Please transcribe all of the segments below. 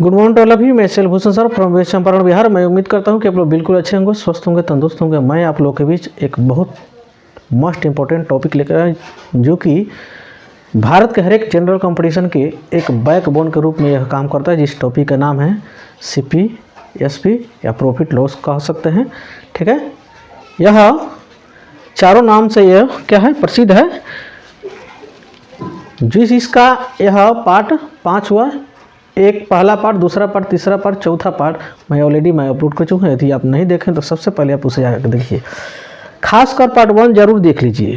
Good morning to all of you. मैं Shailbhushan sir from west Champaran Bihar. मैं उम्मीद करता हूं कि आप लोग बिल्कुल अच्छे होंगे, स्वस्थ होंगे, तंदुरुस्त होंगे। मैं आप लोग के बीच एक बहुत मस्ट इम्पोर्टेंट टॉपिक लेकर आया जो कि भारत के हर एक जनरल कंपटीशन के एक बैकबोन के रूप में यह काम करता है, जिस टॉपिक का नाम है सीपी, एसपी या प्रॉफिट लॉस कह सकते हैं। ठीक है, यह चारों नाम से यह क्या है, प्रसिद्ध है। जिस इसका यह पार्ट 5 हुआ, एक पहला पार्ट, दूसरा पार्ट, तीसरा पार्ट, चौथा पार्ट मैं ऑलरेडी अपलोड कर चुका हूँ। यदि आप नहीं देखें तो सबसे पहले आप उसे जाकर देखिए। खासकर पार्ट 1 जरूर देख लीजिए,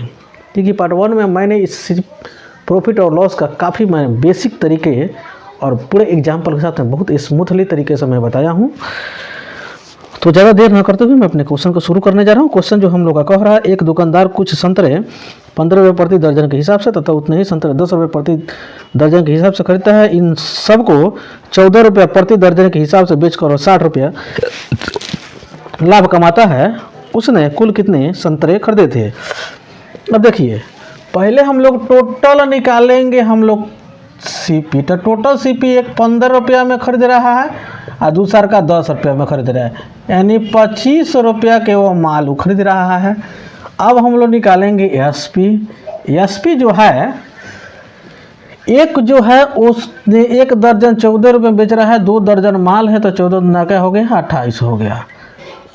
क्योंकि पार्ट 1 में मैंने इस प्रॉफिट और लॉस का काफ़ी मैं बेसिक तरीके और पूरे एग्जाम्पल के साथ में बहुत स्मूथली तरीके से मैं बताया हूँ। तो ज़्यादा देर न करते हुए मैं अपने क्वेश्चन को शुरू करने जा रहा हूँ। क्वेश्चन जो हम लोग का कह रहा है, एक दुकानदार कुछ संतरे 15 रुपये प्रति दर्जन के हिसाब से तथा उतने ही संतरे 10 रुपये प्रति दर्जन के हिसाब से खरीदता है। इन सब को 14 रुपये प्रति दर्जन के हिसाब से बेचकर 60 रुपये लाभ कमाता है। उसने कुल कितने संतरे खरीदे थे? अब देखिए, पहले हम लोग टोटल निकालेंगे। हम लोग सीपी, तो टोटल सीपी एक 15 रुपया में खरीद रहा है और दूसरा का 10 रुपया में खरीद रहा है, यानी 25 रुपया के वो माल वो खरीद रहा है। अब हम लोग निकालेंगे एसपी। एसपी जो है, एक जो है उसने 1 दर्जन 14 रुपये में बेच रहा है, 2 दर्जन माल है तो 14 गुना क्या हो गया, 28 हो गया।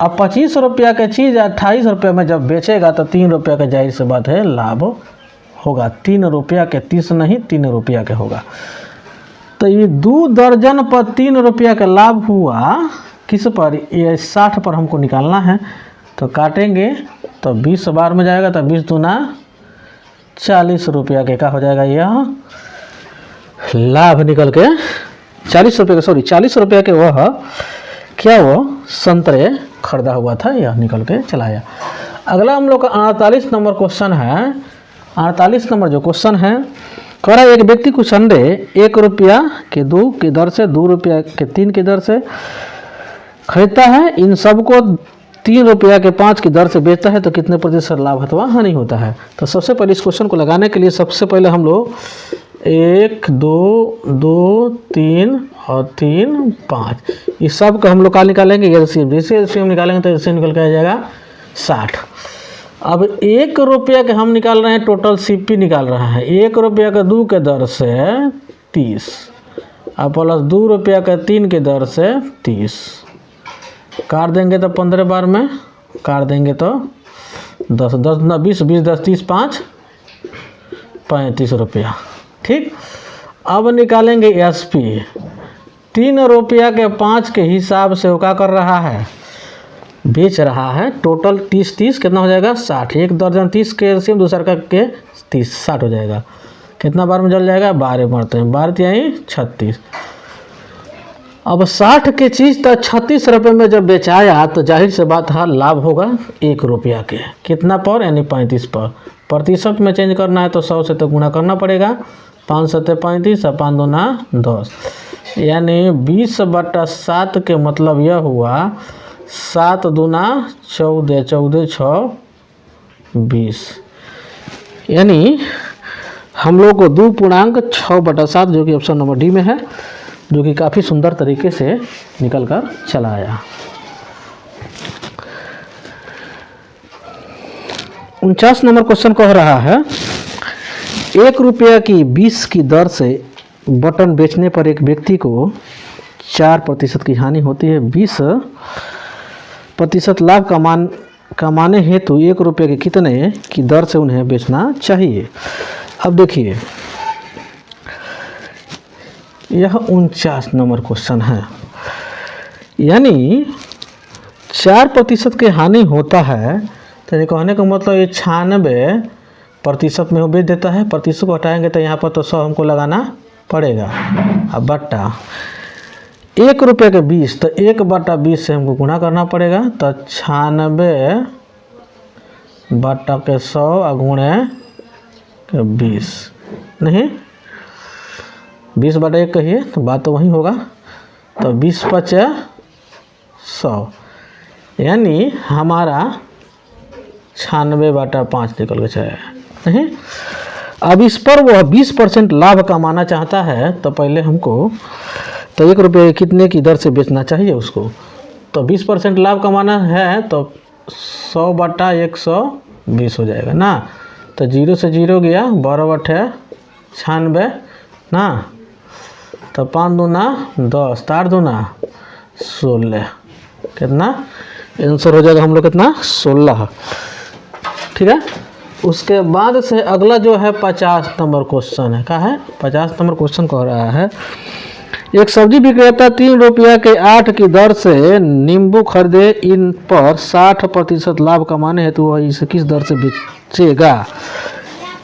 अब 25 रुपया की चीज़ 28 रुपये में जब बेचेगा तो 3 रुपया का जाहिर सी बात है लाभ होगा। 3 रुपया के 30 नहीं, 3 रुपया के होगा। तो ये 2 दर्जन पर 3 रुपया का लाभ हुआ। किस पर? ये 60 पर हमको निकालना है। तो काटेंगे तो 20 बार में जाएगा, तो 20 दूना 40 रुपया के का हो जाएगा, यह लाभ निकल के 40 रुपये का, सॉरी 40 रुपया के वह क्या वो संतरे खरीदा हुआ था, यह निकल के चलाया। अगला हम लोग का 48 नंबर क्वेश्चन है। 48 नंबर जो क्वेश्चन है, कह रहा है एक व्यक्ति कुछ अंडे 1 रुपया के 2 की दर से 2 रुपया के 3 की दर से खरीदता है। इन सबको 3 रुपया के 5 की दर से बेचता है तो कितने प्रतिशत लाभ अथवा हानि होता है? तो सबसे पहले इस क्वेश्चन को लगाने के लिए सबसे पहले हम लोग 1 2 2 3 और 3 5 इस सब का हम लोग का निकालेंगे एलसीएम। जैसे एलसीएम निकालेंगे तो एलसीएम निकल के आ जाएगा 60। अब 1 रुपया के हम निकाल रहे हैं, टोटल सीपी निकाल रहा है। 1 रुपया का 2 के दर से 30 और प्लस 2 रुपया का 3 के दर से 30 काट देंगे तो 15 बार में काट देंगे तो 10 10 ना 20 20 10 30 5 35 रुपया। ठीक, अब निकालेंगे एसपी। 3 रुपया के 5 के हिसाब से वो क्या कर रहा है, बेच रहा है। टोटल 30 30 कितना हो जाएगा, 60। 1 दर्जन 30 के एलसीएम, दूसरा का के 30 60 हो जाएगा। कितना बार में जल जाएगा, 12 मरते हैं, 12 यानी 36। अब 60 की चीज़ तो 36 रुपये में जब बेचाया तो जाहिर से बात है लाभ होगा 1 रुपया के। कितना पर, यानी 35 पर। प्रतिशत में चेंज करना है तो 100 से तो गुना करना पड़ेगा। 5 7 35 और 5 दूना 10, यानी 20/7 के मतलब यह हुआ 7 दूना 14 14 6 20, यानी हम लोग को 2.6/7 जो कि ऑप्शन नंबर डी में है, जो कि काफ़ी सुंदर तरीके से निकल कर चला आया। 49 नंबर क्वेश्चन कह रहा है, 1 रुपया की 20 की दर से बटन बेचने पर एक व्यक्ति को 4% की हानि होती है। 20% लाभ कमाने हेतु 1 रुपये के कितने की दर से उन्हें बेचना चाहिए? अब देखिए, यह 49 नंबर क्वेश्चन है, यानी 4% की हानि होता है। तो कहने का मतलब ये 96% में वो बेच देता है। प्रतिशत को हटाएंगे तो यहाँ पर तो 100 हमको लगाना पड़ेगा। अब बट्टा 1 रुपये के 20, तो 1/20 से हमको गुना करना पड़ेगा। तो 96/100 और गुणे के 20, नहीं 20/1 कहिए तो बात तो वही होगा। तो 20 5 100, यानी हमारा 96/5 निकल के चाहिए, नहीं। अब इस पर वह 20% लाभ कमाना चाहता है, तो पहले हमको तो 1 रुपये कितने की दर से बेचना चाहिए उसको। तो 20% लाभ कमाना है तो 100/120 हो जाएगा ना। तो 0 से 0 गया, 12/96 ना। तो 5 दूना 10, 8 दूना 16, कितना आंसर हो जाएगा हम लोग कितना 16। ठीक है। उसके बाद से अगला जो है 50 नंबर क्वेश्चन है। क्या है 50 नंबर क्वेश्चन कह रहा है, एक सब्जी विक्रेता 3 रुपया के 8 की दर से नींबू खरीदे, इन पर 60% लाभ कमाने हेतु वह इसे किस दर से बेचेगा।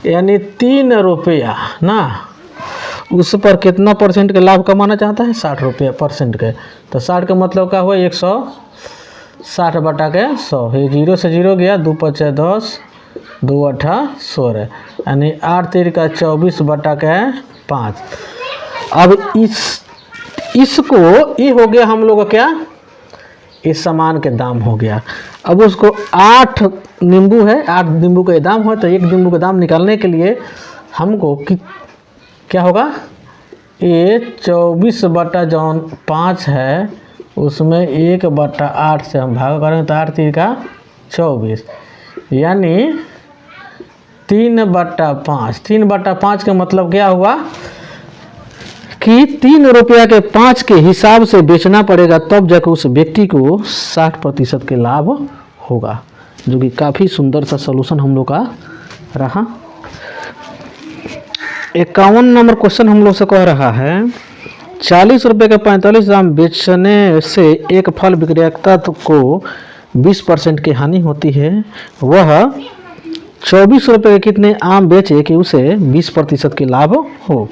यानी 3 रुपया ना, उस पर कितना परसेंट के लाभ कमाना चाहता है 60 रुपया परसेंट के। तो 60 का मतलब क्या हुआ 160/100। 0 से 0 गया, 2 × 10, 2 × 8 16, यानी 8 × 3 = 24/5। अब इसको ये हो गया हम लोग का क्या, इस सामान के दाम हो गया। अब उसको 8 नींबू है, 8 नींबू का दाम है, तो 1 नींबू का दाम निकालने के लिए हमको क्या होगा, ये 24/5 है, उसमें 1/8 से हम भाग करेंगे तो 8 × 3 = 24, यानी 3/5। 3/5 का मतलब क्या हुआ कि 3 रुपया के 5 के हिसाब से बेचना पड़ेगा, तब जाकर उस व्यक्ति को 60% के लाभ होगा। जो कि काफ़ी सुंदर सा सॉल्यूशन हम लोग का रहा। 51 नंबर क्वेश्चन हम लोग से कह रहा है, 40 रुपये के 45 ग्राम बेचने से एक फल विक्रेता को 20% की हानि होती है, वह 24 रुपये के कितने आम बेचे कि उसे 20% के लाभ हो।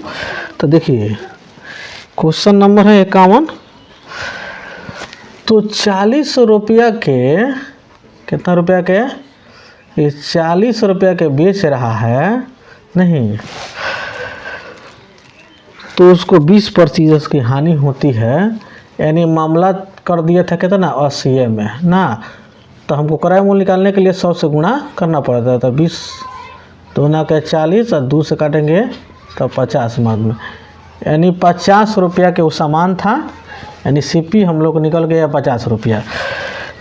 तो देखिए क्वेश्चन नंबर है 51। तो 40 रुपया के कितना रुपया के, ये 40 रुपया के बेच रहा है नहीं, तो उसको 20% की हानि होती है। यानी मामला कर दिया था कितना 80 में ना, तो हमको क्रय मूल्य निकालने के लिए 100 से गुणा करना पड़ता था। 20 दूना के 40 और 2 से काटेंगे तो 50 मार्क में, यानी 50 रुपया के वो सामान था, यानी सीपी हम लोग को निकल गया 50 रुपया।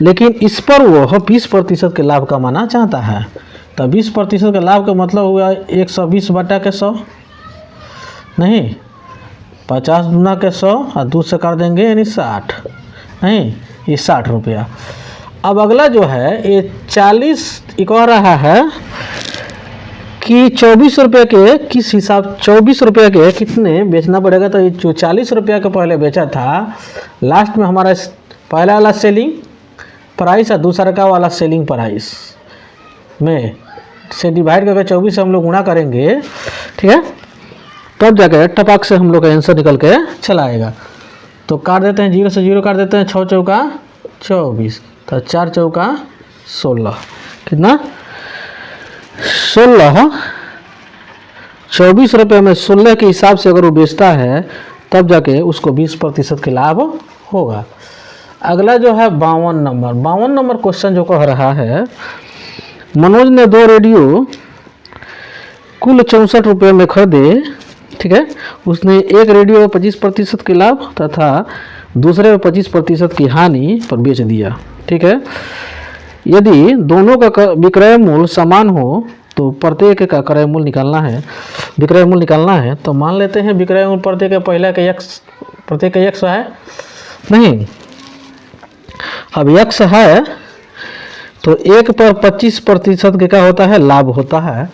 लेकिन इस पर वह 20% के लाभ कमाना चाहता है। तो 20% के लाभ का मतलब हुआ 120/100 नहीं, 50 दूना के 100 और 2 से कर देंगे यानी 60 नहीं, ये 60 रुपया। अब अगला जो है ये 40 कह रहा है कि 24 रुपये के किस हिसाब, 24 रुपये के कितने बेचना पड़ेगा। तो ये जो 40 रुपया के पहले बेचा था, लास्ट में हमारा पहला वाला सेलिंग प्राइस और दूसरा का वाला सेलिंग प्राइस में से डिवाइड करके 24 से हम लोग गुणा करेंगे, ठीक है, तब जाकर टपक से हम लोग का आंसर निकल के चला आएगा। तो काट देते हैं, 0 से 0 काट देते हैं, 6 चौका 24, तो 4 चौका 16, कितना 16। 24 रुपये में 16 के हिसाब से अगर वो बेचता है तब जाके उसको 20% के लाभ होगा। अगला जो है 52 नंबर। 52 नंबर क्वेश्चन जो कह रहा है, मनोज ने 2 रेडियो कुल 64 रुपये में खरीदे, ठीक है, उसने एक रेडियो 25% के लाभ तथा दूसरे 25% की हानि पर बेच दिया, ठीक है। यदि दोनों का विक्रय मूल्य समान हो तो प्रत्येक का क्रय मूल्य निकालना है, विक्रय मूल्य निकालना है। तो मान लेते हैं विक्रय मूल्य प्रत्येक पहला के प्रत्येक का 100 है नहीं, अब 100 है तो 1 पर 25% के क्या होता है लाभ होता है।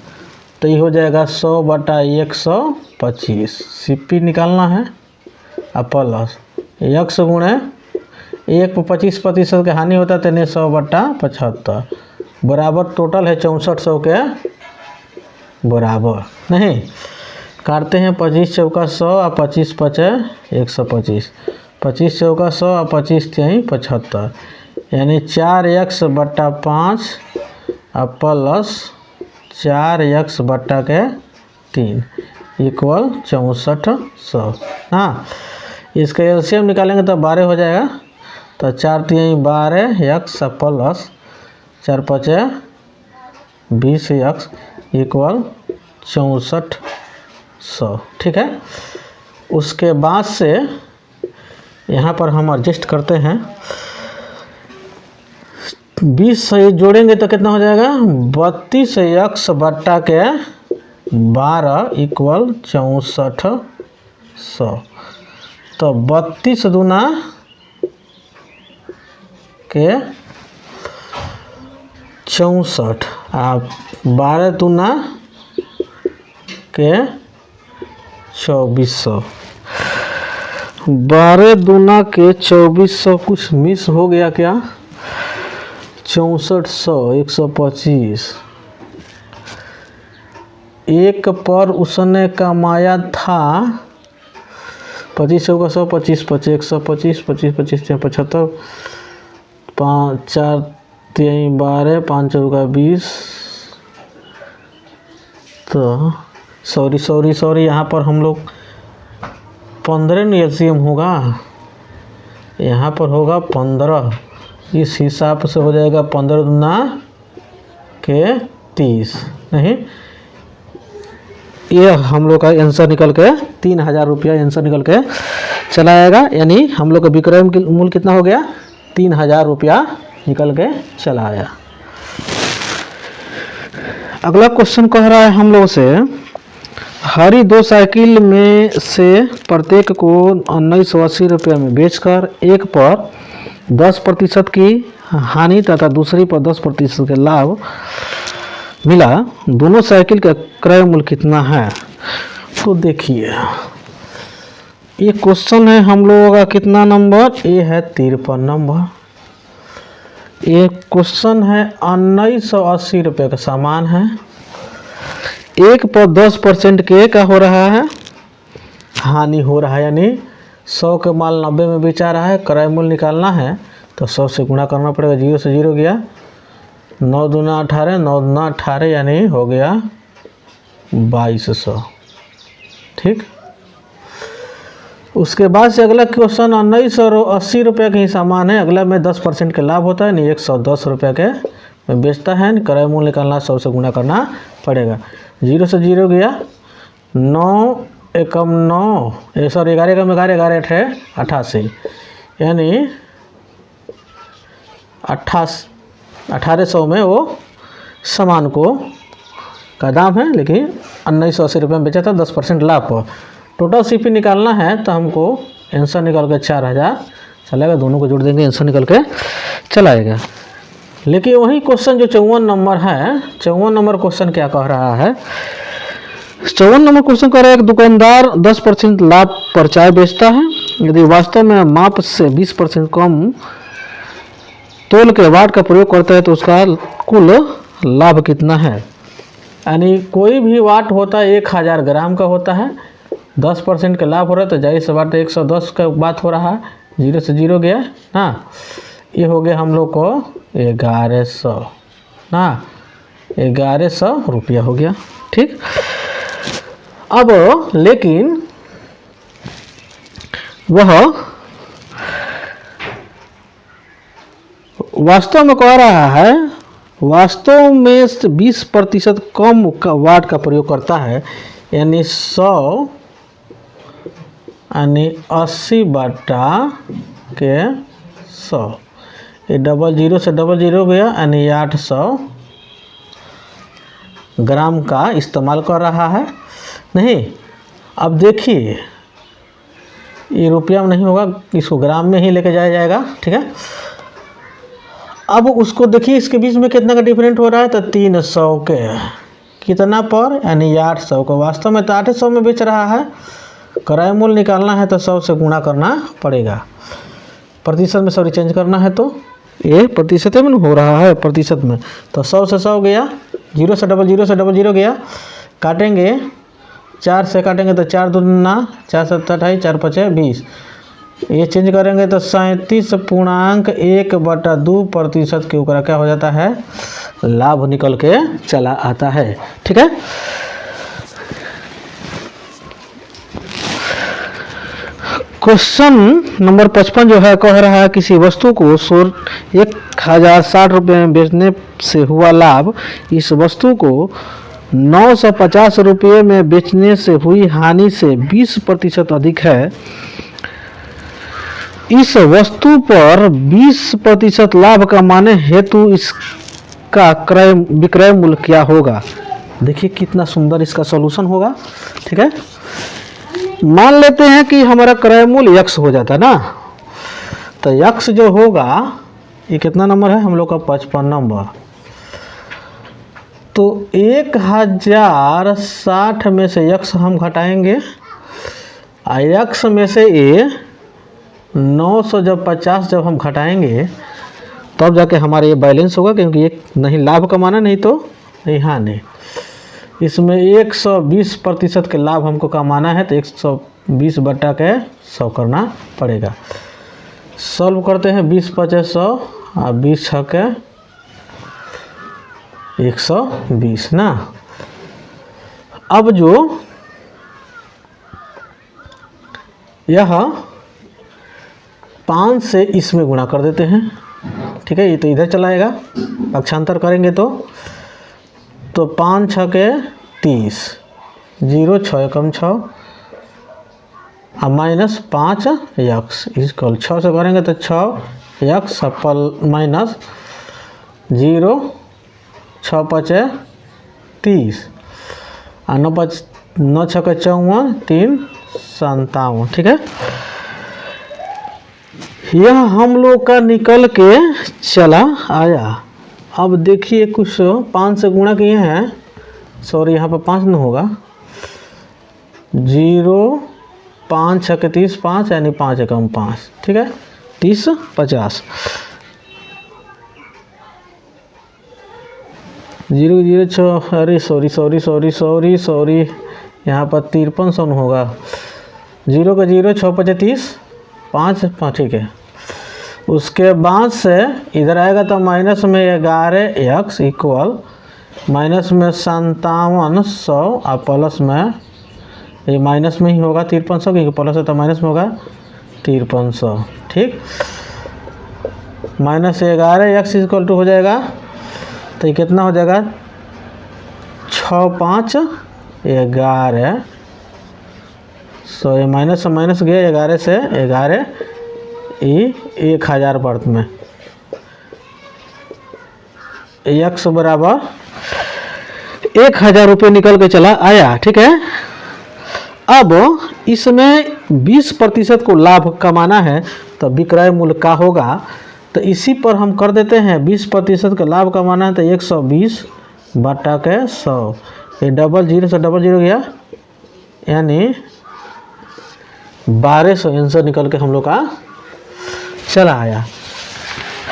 तो ये हो जाएगा 100/125, सीपी निकालना है और प्लस 100 गुणे 1 पर 25% के हानि होता है, तो 100/75 बराबर टोटल है 6400 के बराबर नहीं। काटते हैं 25 चौका 100 और 25 पचे 125, 25 चौका 100 और 25 3 75, यानी 4x/5 और प्लस 4x/3 इक्वल 6400 हाँ। इसका एलसीएम निकालेंगे तो 12 हो जाएगा, तो 4 3 12 x प्लस 4 5 20x इक्वल 6400, ठीक है। उसके बाद से यहाँ पर हम एडजस्ट करते हैं, 20 से जोड़ेंगे तो कितना हो जाएगा, 32x बट्टा के 12 इक्वल 6400। तो 32 दूना के 64, आप 12 दूना के 2400, 12 दूना के 2400, कुछ मिस हो गया क्या, 6400, 125, एक पर उसने कमाया था 25 का 100, 25 25 125, 25 25 75, 5 4 3 12, 5 का 20। तो सॉरी यहाँ पर हम लोग 15 एलसीएम होगा, यहाँ पर होगा 15, इस हिसाब से हो जाएगा 15 दूना के 30, नहीं, ये हम लोग का आंसर निकल के 3000 रुपया आंसर निकल के चला आएगा। यानी हम लोग का विक्रय मूल्य कितना हो गया, 3000 रुपया निकल के चला आया। अगला क्वेश्चन कह रहा है हम लोग से, हरी 2 साइकिल में से प्रत्येक को 1980 रुपये में बेचकर एक पर 10% की हानि तथा दूसरी पर 10% के लाभ मिला, दोनों साइकिल का क्रय मूल्य कितना है। तो देखिए ये क्वेश्चन है हम लोगों का कितना नंबर, ये है 53 नंबर। ये क्वेश्चन है 1980 रुपये का सामान है, एक पर 10% के क्या हो रहा है, हानि हो रहा है। यानी 100 के माल 90 में बेचा रहा है, क्रय मूल्य निकालना है तो 100 से गुणा करना पड़ेगा, 0 से 0 गया, 9 दूना 18, 9 दूना 18 यानी हो गया 2200। ठीक, उसके बाद से अगला क्वेश्चन 1980 रुपये के ही सामान है, अगला में 10% के लाभ होता है, नहीं 110 रुपये के में बेचता है, क्रय मूल्य निकालना 100 से गुणा करना पड़ेगा, 0 से 0 गया, 9 एकम 9, सॉरी 11 एकम 11, 11 88, यानी 1800 में वो सामान को का दाम है, लेकिन 1980 रुपये में बेचा था 10% लाभ पर। टोटल सीपी निकालना है तो हमको आंसर निकल के 4000 चलेगा, दोनों को जोड़ देंगे आंसर निकल के चलाएगा। लेकिन वही क्वेश्चन जो 54 नंबर है, 54 नंबर क्वेश्चन क्या कह रहा है, 54 नंबर क्वेश्चन कह रहा है, एक दुकानदार 10% लाभ पर चाय बेचता है, यदि वास्तव में माप से 20% कम तोल के वाट का प्रयोग करता है तो उसका कुल लाभ कितना है। यानी कोई भी वाट होता है 1000 ग्राम का होता है, 10% का लाभ हो रहा है तो जाहिर सी बात 110 का बात हो रहा है, 0 से 0 गया ना, ये हो गया हम लोग को 1100 ना, 1100 रुपया हो गया। ठीक, अब लेकिन वह वास्तव में कह रहा है, वास्तव में 20% कम वाट का प्रयोग करता है, यानी 100 यानी 80 बटा के 100, ये 00 से 00 गया, यानी 800 ग्राम का इस्तेमाल कर रहा है। नहीं, अब देखिए ये रुपया में नहीं होगा, इसको ग्राम में ही लेके जाया जाएगा। ठीक है, अब उसको देखिए इसके बीच में कितना का डिफरेंट हो रहा है, तो 300 के कितना पर, यानी 800 को, वास्तव में तो 800 में बेच रहा है, क्रय मूल्य निकालना है तो 100 से गुणा करना पड़ेगा, प्रतिशत में सॉरी चेंज करना है तो ये प्रतिशत में हो रहा है, प्रतिशत में तो 100 से 100 गया, 0 से 00 से 00 गया, काटेंगे 4 से काटेंगे तो 4 दूना 4 7 28, 4 5 20, ये चेंज करेंगे तो 37.1/2% के ऊपर क्या हो जाता है, लाभ निकल के चला आता है। ठीक है, क्वेश्चन नंबर 55 जो है कह रहा है, किसी वस्तु को 1060 रुपये में बेचने से हुआ लाभ इस वस्तु को 950 रुपये में बेचने से हुई हानि से 20% अधिक है, इस वस्तु पर 20% लाभ कमाने हेतु इसका क्रय विक्रय मूल्य क्या होगा। देखिए कितना सुंदर इसका सॉल्यूशन होगा। ठीक है, मान लेते हैं कि हमारा क्रय मूल्य x हो जाता है ना, तो x जो होगा ये कितना नंबर है हम लोग का 55 नंबर। तो 1060 में से x हम घटाएंगे, x में से ये 900 जब 50 जब हम घटाएंगे तब जाके हमारा ये बैलेंस होगा, क्योंकि ये नहीं लाभ कमाना नहीं तो नहीं हानि। इसमें 120% के लाभ हमको कमाना है तो 120 बटा के 100 करना पड़ेगा। सॉल्व करते हैं, 20 × 100 और 20 × 6 = 120 ना। अब जो यह 5 से इसमें गुणा कर देते हैं। ठीक है, ये तो इधर चलाएगा, पक्षांतर करेंगे तो 5 × 6 = 30, 0 6 × 6 -5 x इक्वल 6 से करेंगे तो 6x माइनस 0 6 × 5 = 30 और 9 × 6 = 54, 3 57। ठीक है, यह हम लोग का निकल के चला आया। अब देखिए कुछ 5 से गुणा किए हैं, सॉरी यहाँ पर 5 नहीं होगा, 0 5 × 6 = 30, 5 यानी 5 × 5। ठीक है, 30 50, 0 0 6, अरे सॉरी यहाँ पर 53 होगा, 0 का 0 6 × 5 = 30, 5 5। ठीक है, उसके बाद से इधर आएगा तो माइनस में 11x इक्वल माइनस में 5700 और प्लस में ये माइनस में ही होगा 5300, क्योंकि प्लस है तो माइनस में होगा 5300। ठीक, माइनस 11x इक्वल टू हो जाएगा तो ये कितना हो जाएगा 6 5 11। सो ये माइनस से माइनस गया, 11 से 11 ये 1000 वर्त में x बराबर 1000 रुपये निकल के चला आया। ठीक है, अब इसमें 20% को लाभ कमाना है तो विक्रय मूल्य का होगा, तो इसी पर हम कर देते हैं। 20% का लाभ कमाना है तो 120 बटा के 100, ये डबल 0 से डबल 0 गया यानी 1200 आंसर निकल के हम लोग का चला आया।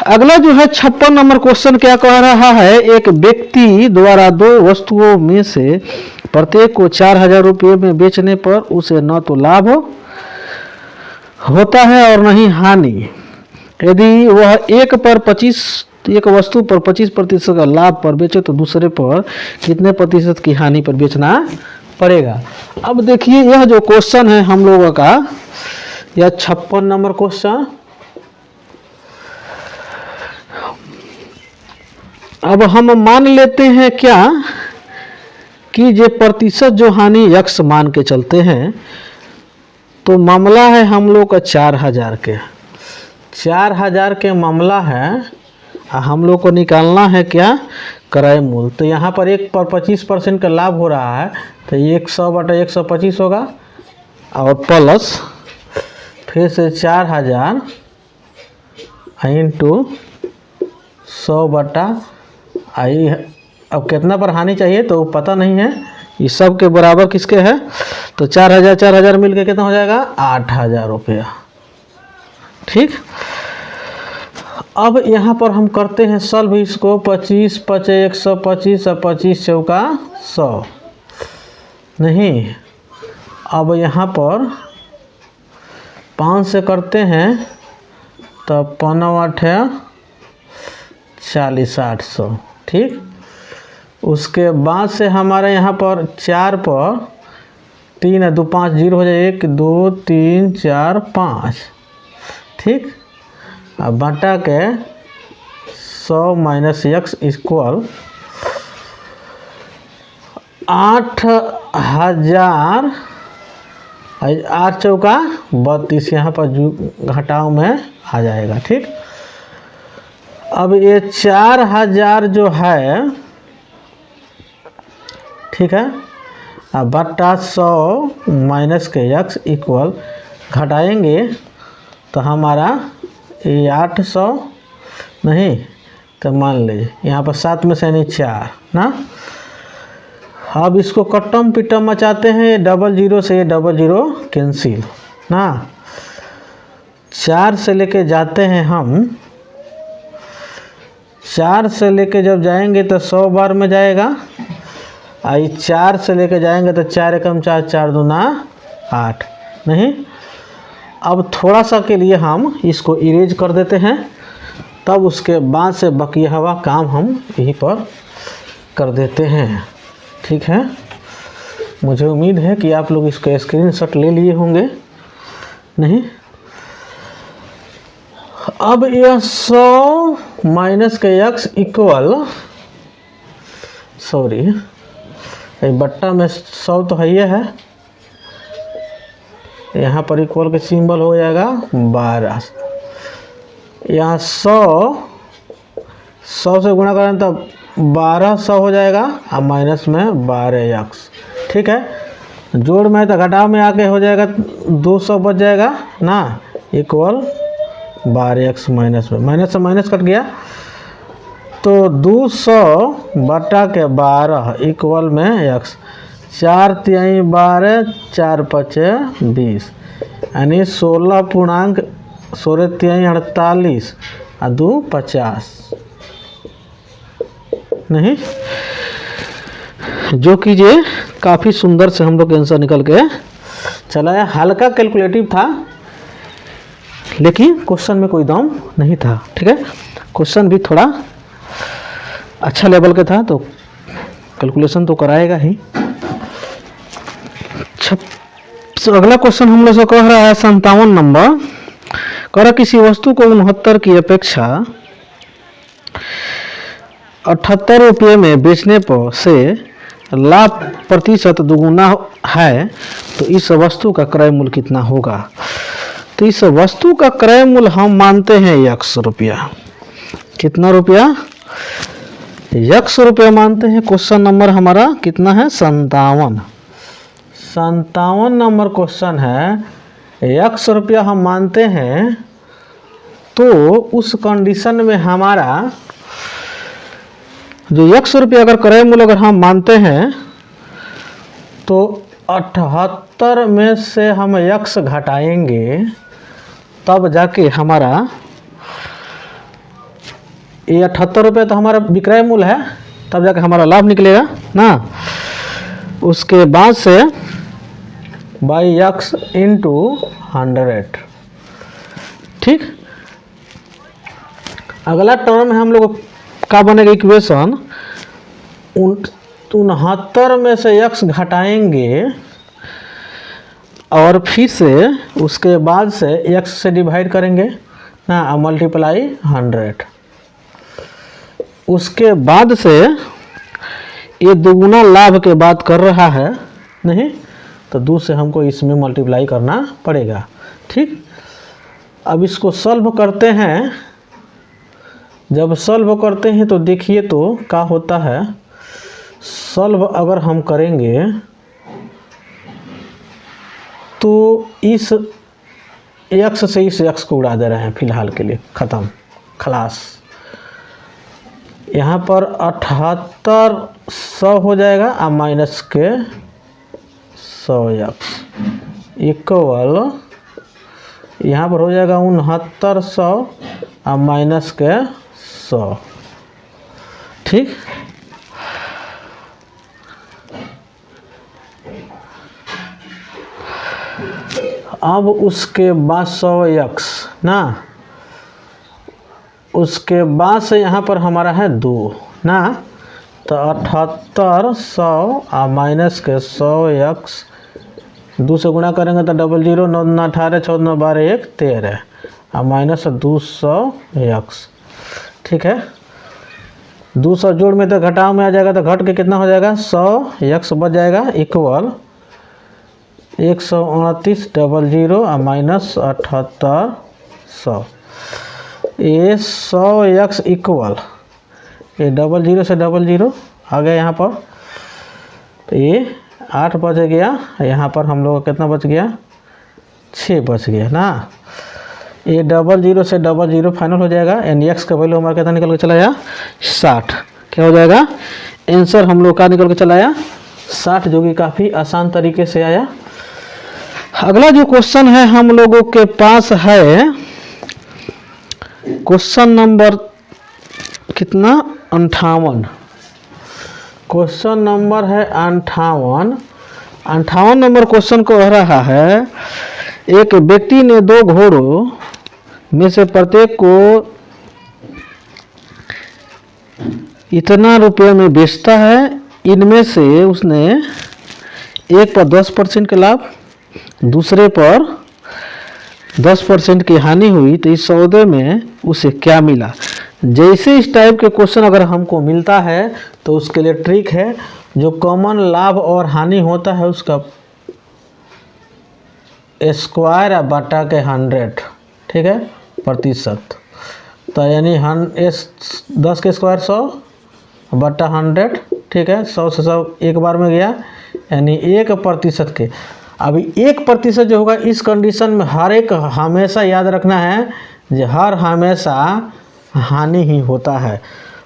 अगला जो है 56 नंबर क्वेश्चन क्या कह रहा है, एक व्यक्ति द्वारा 2 वस्तुओं में से प्रत्येक को 4000 रुपये में बेचने पर उसे न तो लाभ होता है और नहीं हानि। यदि वह एक वस्तु पर 25% का लाभ पर बेचे तो दूसरे पर कितने प्रतिशत की हानि पर बेचना पड़ेगा। अब देखिए यह जो क्वेश्चन है हम लोगों का, यह 56 नंबर क्वेश्चन। अब हम मान लेते हैं क्या कि जो प्रतिशत जो हानि x मान के चलते हैं, तो मामला है हम लोग का 4000 के मामला है। हम लोग को निकालना है क्या क्रय मूल्य। तो यहाँ पर एक पर 25% का लाभ हो रहा है तो 100 बटा 125 होगा और प्लस फिर से 4000 इंटू 100 बटा आई। अब कितना पर हानि चाहिए तो पता नहीं है, ये सब के बराबर किसके है, तो 4000 मिल के कितना हो जाएगा 8000 रुपया। ठीक, अब यहाँ पर हम करते हैं सॉल्व इसको। 25 5 125 और 25 चौका 100 नहीं। अब यहाँ पर 5 से करते हैं तो 5 8 40 800। ठीक, उसके बाद से हमारे यहाँ पर 4 पर 3 है 2 5 0 हो जाए 1 2 3 4 5। ठीक, अब बटा के 100 माइनस x इक्वल 8000 8 चौका 32, यहाँ पर घटाव में आ जाएगा। ठीक, अब ये 4000 जो है, ठीक है, अब बट्टा 100 माइनस के x इक्वल घटाएंगे तो हमारा ये 800 नहीं, तो मान लीजिए यहाँ पर 7 में से नहीं 4 ना। अब इसको कट्टम पिट्टम मचाते हैं, 00 से ये 00 कैंसिल ना। 4 से लेके जाते हैं हम, 4 से लेके जब जाएंगे तो 100 बार में जाएगा। आई 4 से लेके जाएंगे तो 4 एकम 4, 4 दूना 8 नहीं। अब थोड़ा सा के लिए हम इसको इरेज कर देते हैं, तब उसके बाद से बकिया हुआ काम हम यहीं पर कर देते हैं। ठीक है, मुझे उम्मीद है कि आप लोग इसको स्क्रीनशॉट ले लिए होंगे नहीं। अब यह 100 माइनस के x इक्वल, सॉरी बट्टा में 100 तो है, ये है, यहाँ पर इक्वल के सिंबल हो जाएगा 12। यहाँ 100 से गुणा करें तो 1200 हो जाएगा और माइनस में 12x। ठीक है, जोड़ में तो घटाव में आके हो जाएगा 200 बच जाएगा ना, इक्वल 12x माइनस में, माइनस से माइनस कट गया तो 200 बटा के 12 इक्वल में x। 4 तिहाई 12, 4 पचे 20, यानी 16 पूर्णांक 16 तिहाई 48 और 2 50 नहीं, जो कि ये काफ़ी सुंदर से हम लोग आंसर निकल के चला है। हल्का कैलकुलेटिव था लेकिन क्वेश्चन में कोई दम नहीं था। ठीक है, क्वेश्चन भी थोड़ा अच्छा लेवल का था तो कैलकुलेशन तो कराएगा ही। अच्छा, अगला क्वेश्चन हम लोग से कह रहा है 57 नंबर, कह रहा किसी वस्तु को 69 की अपेक्षा 78 रुपये में बेचने पर से लाभ प्रतिशत दुगुना है तो इस वस्तु का क्रय मूल्य कितना होगा। तो इस वस्तु का क्रय मूल्य हम मानते हैं 100 रुपया। कितना रुपया? 100 रुपया मानते हैं। क्वेश्चन नंबर हमारा कितना है? 57। 57 नंबर क्वेश्चन है। 100 रुपया हम मानते हैं तो उस कंडीशन में हमारा जो 100 रुपया अगर क्रय मूल्य अगर हम मानते हैं तो 78 में से हम 100 घटाएंगे तब जाके हमारा ये 78 रुपये तो हमारा विक्रय मूल्य है, तब जाके हमारा लाभ निकलेगा ना। उसके बाद से बाई x इंटू 100। ठीक, अगला टर्म में हम लोग का बनेगा इक्वेशन 69 में से x घटाएंगे और फिर से उसके बाद से x से डिवाइड करेंगे ना, मल्टीप्लाई 100। उसके बाद से ये दुगुना लाभ के बात कर रहा है नहीं, तो 2 से हमको इसमें मल्टीप्लाई करना पड़ेगा। ठीक, अब इसको सॉल्व करते हैं। जब सॉल्व करते हैं तो देखिए तो क्या होता है। सॉल्व अगर हम करेंगे तो इस x से इस x को उड़ा दे रहे हैं फिलहाल के लिए, ख़त्म, खलास। यहाँ पर 78 100 हो जाएगा और माइनस के 100x इक्वल यहाँ पर हो जाएगा 69 100 और माइनस के 100। ठीक, अब उसके बाद 100x ना, उसके बाद से यहाँ पर हमारा है 2 ना, तो 78 100 और माइनस के 100x 2 से गुणा करेंगे तो 00 9 9 18 14 12 1 13 और माइनस 200x। ठीक है, 200 जोड़ में तो घटाव में आ जाएगा तो घट के कितना हो जाएगा 100x बच जाएगा इक्वल 129 00 और माइनस 7800। ये 100x इक्वल, ये 00 से 00 आ गया यहाँ पर, तो ये 8 बच गया, यहाँ पर हम लोग कितना बच गया, 6 बच गया ना। ये 00 से 00 फाइनल हो जाएगा, यानी x का वैल्यू हमारा कितना निकल के चला आया, 60। क्या हो जाएगा, आंसर हम लोग का निकल के चला आया 60, जो कि काफ़ी आसान तरीके से आया। अगला जो क्वेश्चन है हम लोगों के पास है क्वेश्चन नंबर कितना, 58। क्वेश्चन नंबर है 58 नंबर क्वेश्चन को कह रहा है, एक व्यक्ति ने 2 घोड़ों में से प्रत्येक को इतना रुपये में बेचता है, इनमें से उसने एक पर 10% के लाभ, दूसरे पर 10% की हानि हुई, तो इस सौदे में उसे क्या मिला। जैसे इस टाइप के क्वेश्चन अगर हमको मिलता है तो उसके लिए ट्रिक है, जो कॉमन लाभ और हानि होता है उसका स्क्वायर या बटा के 100, ठीक है, प्रतिशत। तो यानी 10 के स्क्वायर 100 बटा 100, ठीक है, 100 से 100 एक बार में गया, यानी 1% के। अभी 1% जो होगा इस कंडीशन में हर एक हमेशा याद रखना है, जो हर हमेशा हानि ही होता है,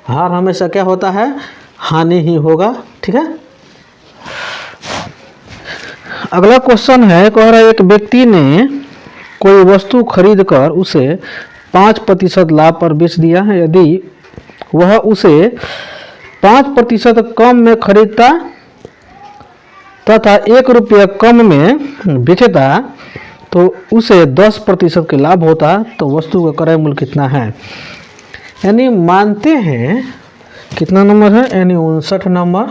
हर हमेशा क्या होता है, हानि ही होगा, ठीक है। अगला क्वेश्चन है, कह रहा है एक व्यक्ति ने कोई वस्तु खरीद कर उसे 5% लाभ पर बेच दिया है। यदि वह उसे 5% कम में खरीदता तथा 1 रुपया कम में बेचता तो उसे 10% के लाभ होता, तो वस्तु का क्रय मूल्य कितना है। यानी मानते हैं कितना नंबर है, यानी 59 नंबर,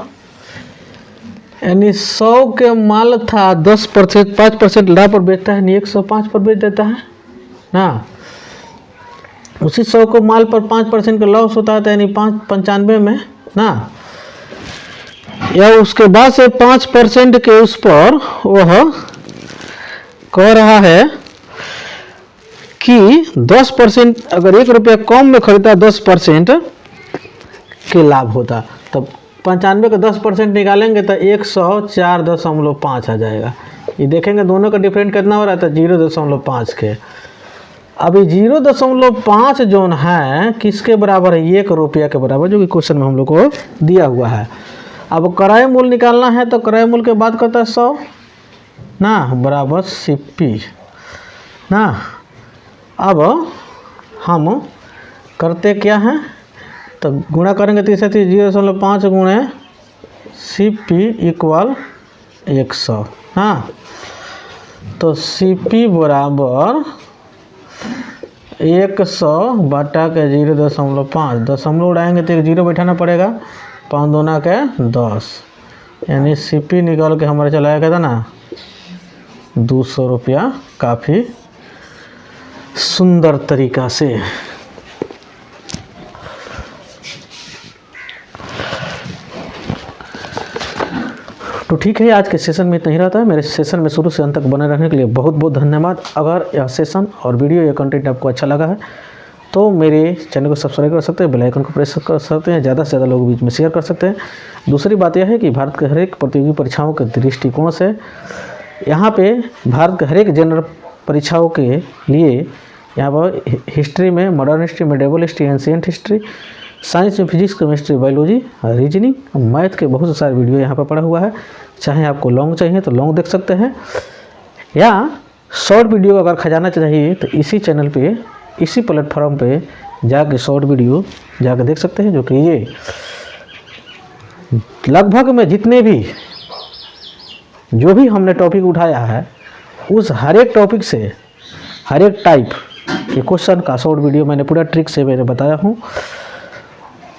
यानी 100 के माल था 10%, 5% लाभ पर बेचता है, यानी 105 पर बेच देता है ना। उसी 100 को माल पर 5% का लॉस होता है, यानी 95 में ना, या उसके बाद से 5% के उस पर वह कह रहा है कि 10%, अगर 1 रुपया कम में खरीदा 10% के लाभ होता, तब 95 का 10% निकालेंगे तो 104.5 आ जाएगा। ये देखेंगे दोनों का डिफरेंट कितना हो रहा था, 0.5 के। अभी 0.5 जोन है किसके बराबर है, 1 रुपया के बराबर, जो कि क्वेश्चन में हम लोग को दिया हुआ है। अब क्रय मूल्य निकालना है, तो क्रय मूल्य के बाद करता है 100 ना, बराबर CP ना। अब हम करते क्या हैं, तो गुणा करेंगे, 0.5 गुणे CP इक्वल 100 हाँ। तो CP बराबर 100 बटा के 0.5, दशमलव उड़ाएंगे तो 1 0 बैठाना पड़ेगा, 5 दूना के 10, यानी CP निकाल के हमारे चलाया गया था ना 200 रुपया, काफ़ी सुंदर तरीका से। तो ठीक है, आज के सेशन में इतना ही रहता है। मेरे सेशन में शुरू से अंत तक बने रहने के लिए बहुत बहुत धन्यवाद। अगर यह सेशन और वीडियो या कंटेंट आपको अच्छा लगा है तो मेरे चैनल को सब्सक्राइब कर सकते हैं, बेल आइकन को प्रेस कर सकते हैं, ज़्यादा से ज़्यादा लोगों के बीच में शेयर कर सकते हैं। दूसरी बात यह है कि भारत के हर एक प्रतियोगी परीक्षाओं के दृष्टिकोण से यहाँ पे भारत के हर एक जनरल परीक्षाओं के लिए यहाँ पर हिस्ट्री में, modern history, medieval history, ancient history, science में physics, chemistry, biology, reasoning, math के बहुत सारे वीडियो यहाँ पर पड़ा हुआ है। चाहे आपको लॉन्ग चाहिए तो लॉन्ग देख सकते हैं, या शॉर्ट वीडियो अगर खजाना चाहिए तो इसी चैनल पे, इसी प्लेटफॉर्म पे जाके शॉर्ट वीडियो जाके देख सकते हैं। जो कि ये लगभग में जितने भी जो भी हमने टॉपिक उठाया है उस हर एक टॉपिक से हर एक टाइप के क्वेश्चन का शॉर्ट वीडियो मैंने पूरा ट्रिक से मैंने बताया हूँ।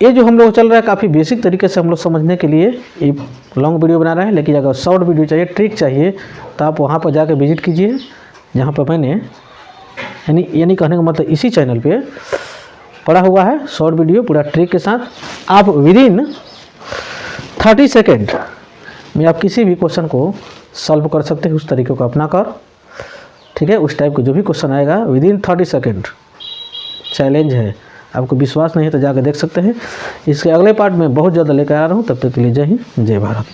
ये जो हम लोग चल रहा है काफ़ी बेसिक तरीके से हम लोग समझने के लिए ये लॉन्ग वीडियो बना रहे हैं, लेकिन अगर शॉर्ट वीडियो चाहिए, ट्रिक चाहिए, तो आप वहाँ पर जाकर विजिट कीजिए, जहाँ पर मैंने यानी कहने का मतलब इसी चैनल पे पड़ा हुआ है शॉर्ट वीडियो पूरा ट्रिक के साथ। आप विदिन 30 सेकेंड में आप किसी भी क्वेश्चन को सॉल्व कर सकते हैं, उस तरीके को अपना कर। ठीक है, उस टाइप का जो भी क्वेश्चन आएगा विदिन 30 सेकेंड चैलेंज है। आपको विश्वास नहीं है तो जाकर देख सकते हैं। इसके अगले पार्ट में बहुत ज़्यादा लेकर आ रहा हूँ। तब तक के लिए जय हिंद, जय भारत।